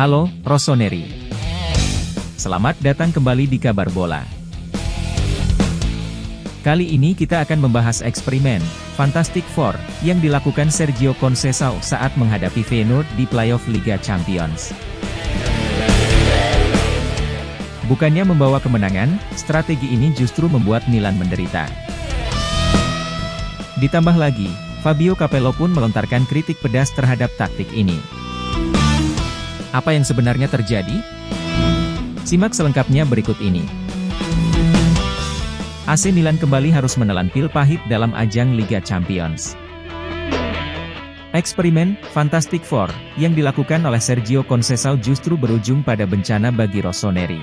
Halo, Rossoneri. Selamat datang kembali di Kabar Bola. Kali ini kita akan membahas eksperimen Fantastic Four yang dilakukan Sergio Conceição saat menghadapi Feyenoord di playoff Liga Champions. Bukannya membawa kemenangan, strategi ini justru membuat Milan menderita. Ditambah lagi, Fabio Capello pun melontarkan kritik pedas terhadap taktik ini. Apa yang sebenarnya terjadi? Simak selengkapnya berikut ini. AC Milan kembali harus menelan pil pahit dalam ajang Liga Champions. Eksperimen Fantastic Four yang dilakukan oleh Sergio Conceição justru berujung pada bencana bagi Rossoneri.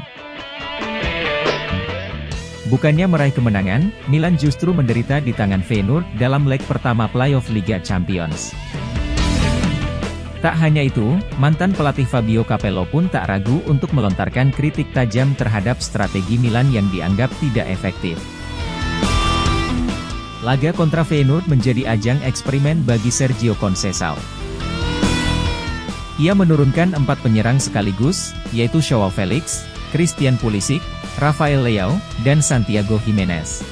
Bukannya meraih kemenangan, Milan justru menderita di tangan Feyenoord dalam leg pertama playoff Liga Champions. Tak hanya itu, mantan pelatih Fabio Capello pun tak ragu untuk melontarkan kritik tajam terhadap strategi Milan yang dianggap tidak efektif. Laga kontra Feyenoord menjadi ajang eksperimen bagi Sergio Conceição. Ia menurunkan 4 penyerang sekaligus, yaitu Joao Felix, Christian Pulisic, Rafael Leao, dan Santiago Gimenez.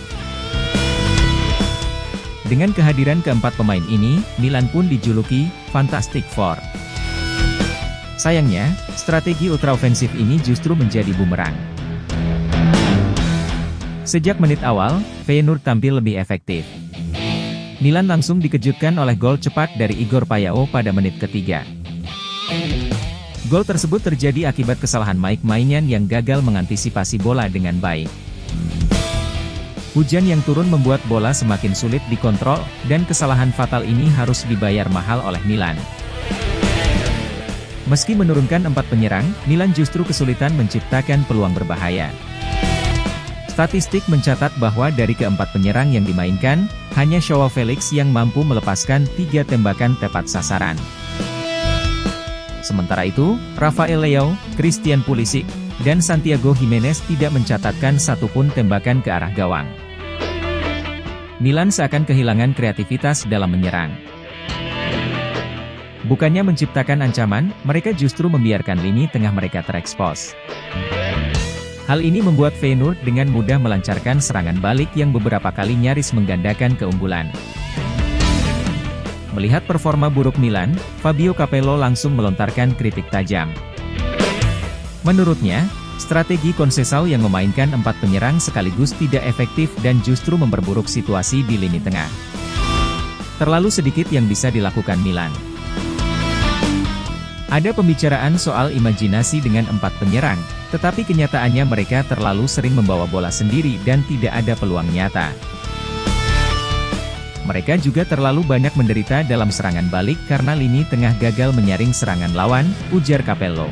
Dengan kehadiran keempat pemain ini, Milan pun dijuluki Fantastic Four. Sayangnya, strategi ultraofensif ini justru menjadi bumerang. Sejak menit awal, Feyenoord tampil lebih efektif. Milan langsung dikejutkan oleh gol cepat dari Igor Payao pada menit ketiga. Gol tersebut terjadi akibat kesalahan Mike Maignan yang gagal mengantisipasi bola dengan baik. Hujan yang turun membuat bola semakin sulit dikontrol, dan kesalahan fatal ini harus dibayar mahal oleh Milan. Meski menurunkan 4 penyerang, Milan justru kesulitan menciptakan peluang berbahaya. Statistik mencatat bahwa dari keempat penyerang yang dimainkan, hanya Joao Felix yang mampu melepaskan 3 tembakan tepat sasaran. Sementara itu, Rafael Leao, Christian Pulisic, dan Santiago Gimenez tidak mencatatkan satupun tembakan ke arah gawang. Milan seakan kehilangan kreativitas dalam menyerang. Bukannya menciptakan ancaman, mereka justru membiarkan lini tengah mereka terekspos. Hal ini membuat Feyenoord dengan mudah melancarkan serangan balik yang beberapa kali nyaris menggandakan keunggulan. Melihat performa buruk Milan, Fabio Capello langsung melontarkan kritik tajam. Menurutnya, strategi Conceição yang memainkan 4 penyerang sekaligus tidak efektif dan justru memperburuk situasi di lini tengah. Terlalu sedikit yang bisa dilakukan Milan. Ada pembicaraan soal imajinasi dengan 4 penyerang, tetapi kenyataannya mereka terlalu sering membawa bola sendiri dan tidak ada peluang nyata. Mereka juga terlalu banyak menderita dalam serangan balik karena lini tengah gagal menyaring serangan lawan, ujar Capello.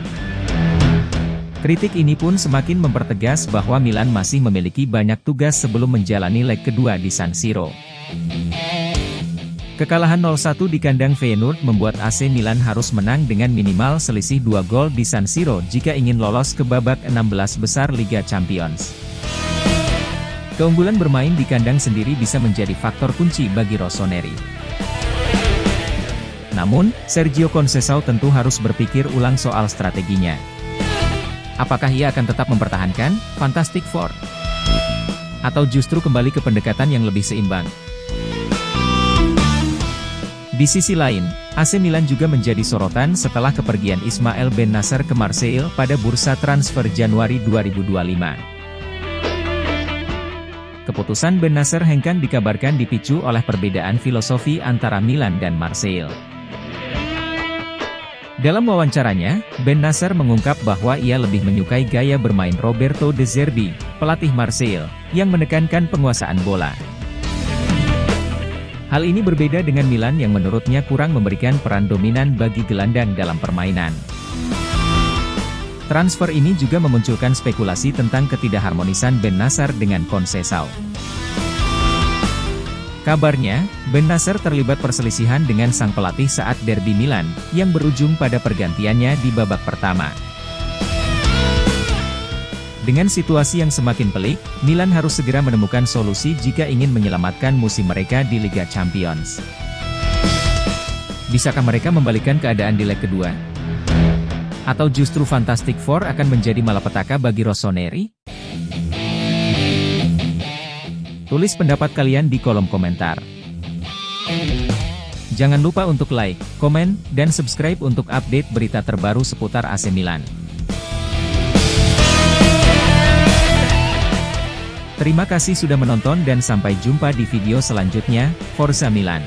Kritik ini pun semakin mempertegas bahwa Milan masih memiliki banyak tugas sebelum menjalani leg kedua di San Siro. Kekalahan 0-1 di kandang Feyenoord membuat AC Milan harus menang dengan minimal selisih 2 gol di San Siro jika ingin lolos ke babak 16 besar Liga Champions. Keunggulan bermain di kandang sendiri bisa menjadi faktor kunci bagi Rossoneri. Namun, Sergio Conceição tentu harus berpikir ulang soal strateginya. Apakah ia akan tetap mempertahankan Fantastic Four? Atau justru kembali ke pendekatan yang lebih seimbang? Di sisi lain, AC Milan juga menjadi sorotan setelah kepergian Ismael Bennacer ke Marseille pada bursa transfer Januari 2025. Keputusan Bennacer hengkang dikabarkan dipicu oleh perbedaan filosofi antara Milan dan Marseille. Dalam wawancaranya, Bennacer mengungkap bahwa ia lebih menyukai gaya bermain Roberto De Zerbi, pelatih Marseille, yang menekankan penguasaan bola. Hal ini berbeda dengan Milan yang menurutnya kurang memberikan peran dominan bagi gelandang dalam permainan. Transfer ini juga memunculkan spekulasi tentang ketidakharmonisan Bennacer dengan Conceição. Kabarnya, Bennacer terlibat perselisihan dengan sang pelatih saat derby Milan, yang berujung pada pergantiannya di babak pertama. Dengan situasi yang semakin pelik, Milan harus segera menemukan solusi jika ingin menyelamatkan musim mereka di Liga Champions. Bisakah mereka membalikkan keadaan di leg kedua? Atau justru Fantastic Four akan menjadi malapetaka bagi Rossoneri? Tulis pendapat kalian di kolom komentar. Jangan lupa untuk like, komen, dan subscribe untuk update berita terbaru seputar AC Milan. Terima kasih sudah menonton dan sampai jumpa di video selanjutnya. Forza Milan!